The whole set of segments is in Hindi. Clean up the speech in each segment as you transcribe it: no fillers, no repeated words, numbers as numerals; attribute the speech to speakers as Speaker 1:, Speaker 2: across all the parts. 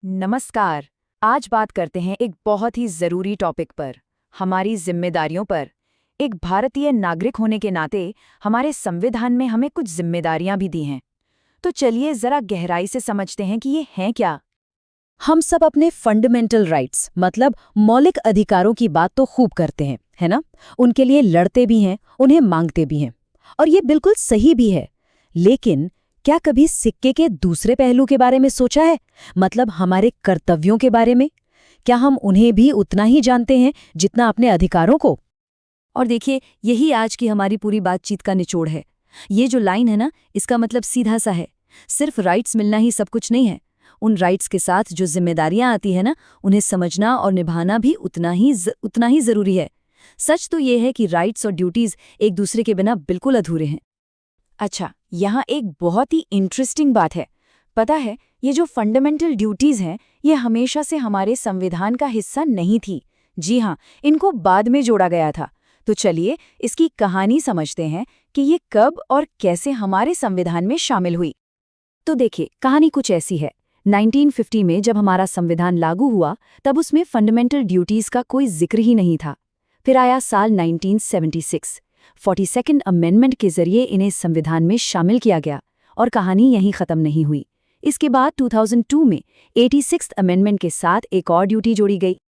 Speaker 1: नमस्कार। आज बात करते हैं एक बहुत ही ज़रूरी टॉपिक पर, हमारी जिम्मेदारियों पर। एक भारतीय नागरिक होने के नाते हमारे संविधान में हमें कुछ जिम्मेदारियां भी दी हैं। तो चलिए ज़रा गहराई से समझते हैं कि ये हैं क्या।
Speaker 2: हम सब अपने फंडामेंटल राइट्स मतलब मौलिक अधिकारों की बात तो खूब करते हैं, है ना? उनके लिए लड़ते भी हैं, उन्हें मांगते भी हैं। और ये बिल्कुल सही भी है। लेकिन क्या कभी सिक्के के दूसरे पहलू के बारे में सोचा है? मतलब हमारे कर्तव्यों के बारे में? क्या हम उन्हें भी उतना ही जानते हैं जितना अपने अधिकारों को? और देखिए, यही आज की हमारी पूरी बातचीत का निचोड़ है। ये जो लाइन है ना, इसका मतलब सीधा सा है। सिर्फ राइट्स मिलना ही सब कुछ नहीं है। उन राइट्स के साथ जो जिम्मेदारियां आती है ना, उन्हें समझना और निभाना भी उतना ही जरूरी है। सच तो ये है कि राइट्स और ड्यूटीज एक दूसरे के बिना बिल्कुल अधूरे हैं।
Speaker 1: अच्छा, यहाँ एक बहुत ही इंटरेस्टिंग बात है। पता है, ये जो फंडामेंटल ड्यूटीज़ हैं, ये हमेशा से हमारे संविधान का हिस्सा नहीं थी। जी हाँ, इनको बाद में जोड़ा गया था। तो चलिए इसकी कहानी समझते हैं कि ये कब और कैसे हमारे संविधान में शामिल हुई। तो देखिए, कहानी कुछ ऐसी है। 1950 में जब हमारा संविधान लागू हुआ, तब उसमें फंडामेंटल ड्यूटीज़ का कोई जिक्र ही नहीं था। फिर आया साल 1976, 42nd अमेंडमेंट के जरिए इन्हें संविधान में शामिल किया गया और कहानी यहीं खत्म नहीं हुई। इसके बाद 2002 में 86th अमेंडमेंट के साथ एक और ड्यूटी जोड़ी गई।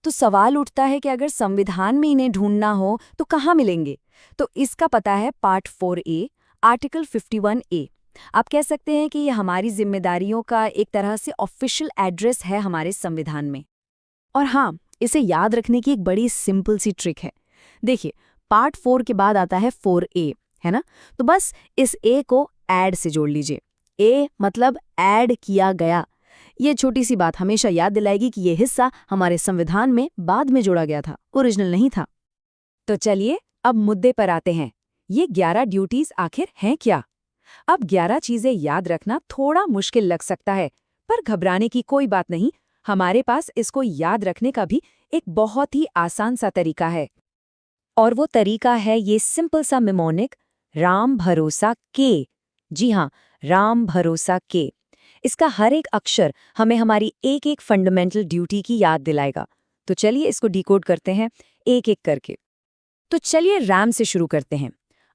Speaker 1: तो सवाल उठता है कि अगर संविधान में इन्हें ढूंढना हो तो कहाँ मिलेंगे? तो इसका पता है पार्ट 4A, आर्टिकल 51A। आप कह सकते हैं कि ये हमारी जिम्मेदारियों का एक तरह से ऑफिशियल एड्रेस है हमारे संविधान में। और हाँ, इसे याद रखने की एक बड़ी सिंपल सी ट्रिक है। देखिए, पार्ट 4 के बाद आता है 4A, है ना? तो बस इस A को ऐड से जोड़ लीजिए। A मतलब ऐड किया गया। ये छोटी सी बात हमेशा याद दिलाएगी कि ये हिस्सा हमारे संविधान में बाद में जोड़ा गया था, ओरिजिनल नहीं था। तो चलिए अब मुद्दे पर आते हैं। ये 11 ड्यूटीज आखिर हैं क्या? अब 11 चीजें याद रखना थोड़ा मुश्किल लग सकता है, पर घबराने की कोई बात नहीं। हमारे पास इसको याद रखने का भी एक बहुत ही आसान सा तरीका है। और वो तरीका है ये सिंपल सा मिमोनिक, राम भरोसा के। जी हाँ, राम भरोसा के। इसका हर एक अक्षर हमें हमारी एक एक फंडामेंटल ड्यूटी की याद दिलाएगा। तो चलिए इसको डिकोड करते हैं एक एक करके। तो चलिए रैम से शुरू करते हैं।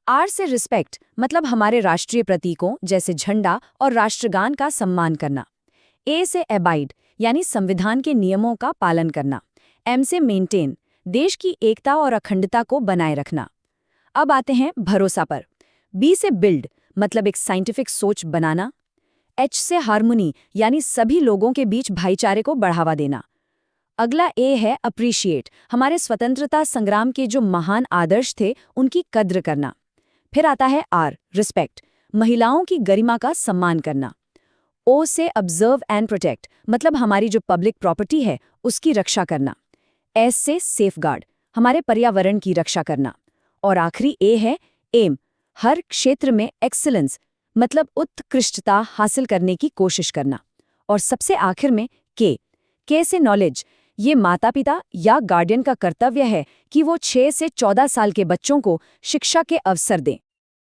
Speaker 1: आर से रिस्पेक्ट मतलब हमारे राष्ट्रीय प्रतीकों जैसे झंडा और राष्ट्रगान का सम्मान करना। ए से एबाइड यानी संविधान के नियमों का पालन करना। एम से मेंटेन देश की एकता और अखंडता को बनाए रखना। अब आते हैं भरोसा पर। बी से बिल्ड मतलब एक साइंटिफिक सोच बनाना। एच से हार्मोनी यानी सभी लोगों के बीच भाईचारे को बढ़ावा देना। अगला ए है अप्रिशिएट, हमारे स्वतंत्रता संग्राम के जो महान आदर्श थे उनकी कद्र करना। फिर आता है आर रिस्पेक्ट, महिलाओं की गरिमा का सम्मान करना। ओ से ऑब्जर्व एंड प्रोटेक्ट मतलब हमारी जो पब्लिक प्रॉपर्टी है उसकी रक्षा करना। एस से सेफगार्ड, हमारे पर्यावरण की रक्षा करना। और आखिरी ए है एम, हर क्षेत्र में एक्सीलेंस मतलब उत्कृष्टता हासिल करने की कोशिश करना। और सबसे आखिर में के से नॉलेज, ये माता पिता या गार्डियन का कर्तव्य है कि वो 6 से 14 साल के बच्चों को शिक्षा के अवसर दें।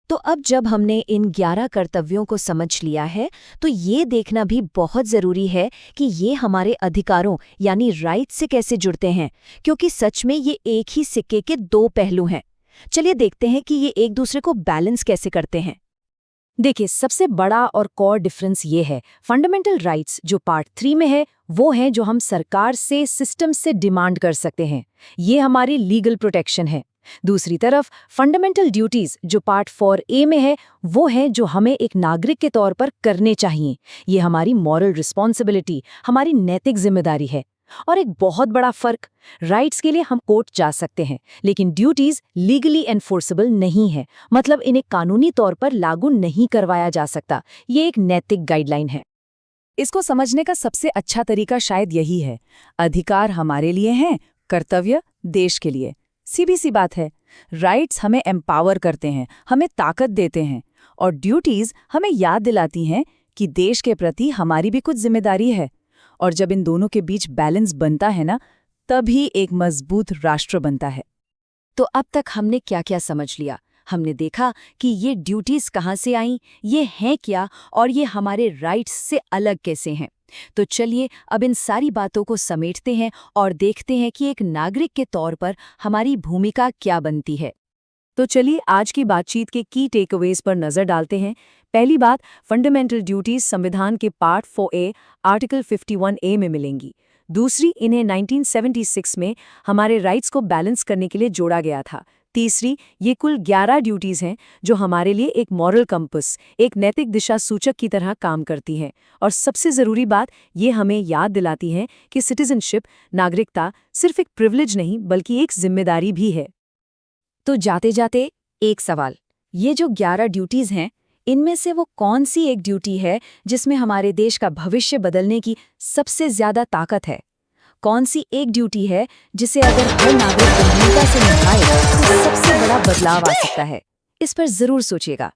Speaker 2: तो अब जब हमने इन 11 कर्तव्यों को समझ लिया है, तो ये देखना भी बहुत ज़रूरी है कि ये हमारे अधिकारों यानी राइट से कैसे जुड़ते हैं, क्योंकि सच में ये एक ही सिक्के के दो पहलू हैं। चलिए देखते हैं कि ये एक दूसरे को बैलेंस कैसे करते हैं।
Speaker 1: देखिए, सबसे बड़ा और कोर डिफरेंस ये है, फंडामेंटल राइट्स जो पार्ट 3 में है वो है जो हम सरकार से, सिस्टम से डिमांड कर सकते हैं। ये हमारी लीगल प्रोटेक्शन है। दूसरी तरफ फंडामेंटल ड्यूटीज जो पार्ट 4A में है वो है जो हमें एक नागरिक के तौर पर करने चाहिए। ये हमारी मॉरल रिस्पॉन्सिबिलिटी, हमारी नैतिक जिम्मेदारी है। और एक बहुत बड़ा फर्क, राइट्स के लिए हम कोर्ट जा सकते हैं लेकिन ड्यूटीज लीगली एनफोर्सेबल नहीं है, मतलब इन्हें कानूनी तौर पर लागू नहीं करवाया जा सकता। ये एक नैतिक गाइडलाइन है। इसको समझने का सबसे अच्छा तरीका शायद यही है, अधिकार हमारे लिए हैं, कर्तव्य देश के लिए। सीधी सी बात है। राइट्स हमें एम्पावर करते हैं, हमें ताकत देते हैं, और ड्यूटीज हमें याद दिलाती हैं कि देश के प्रति हमारी भी कुछ जिम्मेदारी है। और जब इन दोनों के बीच बैलेंस बनता है ना, तभी एक मजबूत राष्ट्र बनता है। तो अब तक हमने क्या क्या समझ लिया? हमने देखा कि ये ड्यूटीज कहाँ से आईं, ये हैं क्या, और ये हमारे राइट्स से अलग कैसे हैं।
Speaker 2: तो चलिए अब इन सारी बातों को समेटते हैं और देखते हैं कि एक नागरिक के तौर पर हमारी भूमिका क्या बनती है। तो चलिए आज की बातचीत के की टेकअवेज पर नजर डालते हैं। पहली बात, फंडामेंटल ड्यूटीज संविधान के पार्ट 4A आर्टिकल 51A में मिलेंगी। दूसरी, इन्हें 1976 में हमारे राइट्स को बैलेंस करने के लिए जोड़ा गया था। तीसरी, ये कुल 11 ड्यूटीज हैं जो हमारे लिए एक मॉरल कंपस, एक नैतिक दिशा सूचक की तरह काम करती हैं। और सबसे ज़रूरी बात, ये हमें याद दिलाती हैं कि सिटीजनशिप, नागरिकता, सिर्फ एक प्रिविलेज नहीं बल्कि एक जिम्मेदारी भी है।
Speaker 1: तो जाते जाते एक सवाल, ये जो 11 ड्यूटीज हैं, इनमें से वो कौन सी एक ड्यूटी है जिसमें हमारे देश का भविष्य बदलने की सबसे ज्यादा ताकत है? कौन सी एक ड्यूटी है जिसे अगर हर नागरिक गंभीरता से निभाए तो सबसे बड़ा बदलाव आ सकता है? इस पर जरूर सोचिएगा।